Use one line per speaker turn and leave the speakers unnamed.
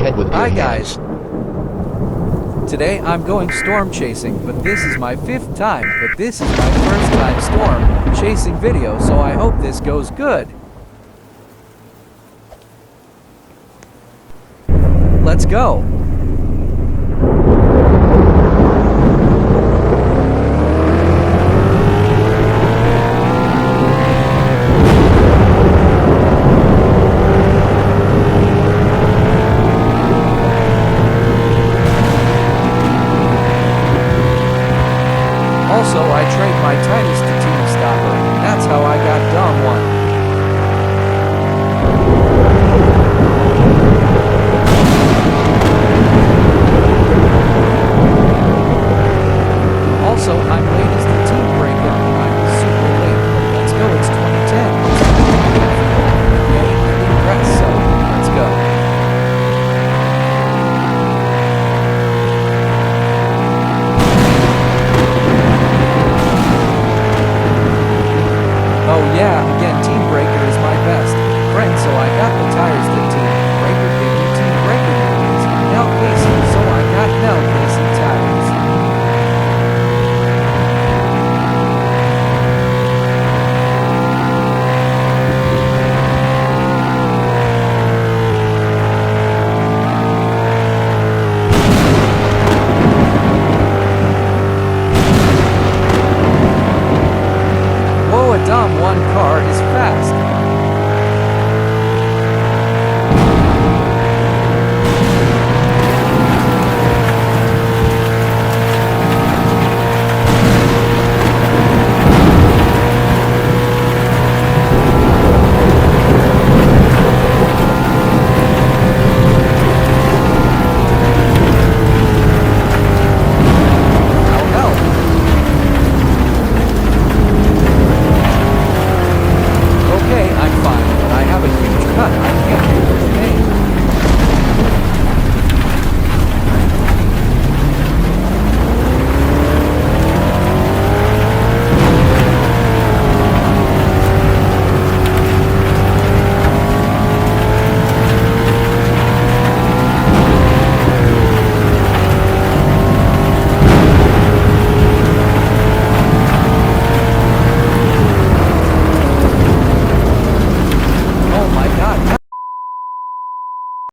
ahead with your
Hi
hands.
guys. Today I'm going storm chasing, but this is my 5th time, but this is my first time storm chasing video, so I hope this goes good. Let's go.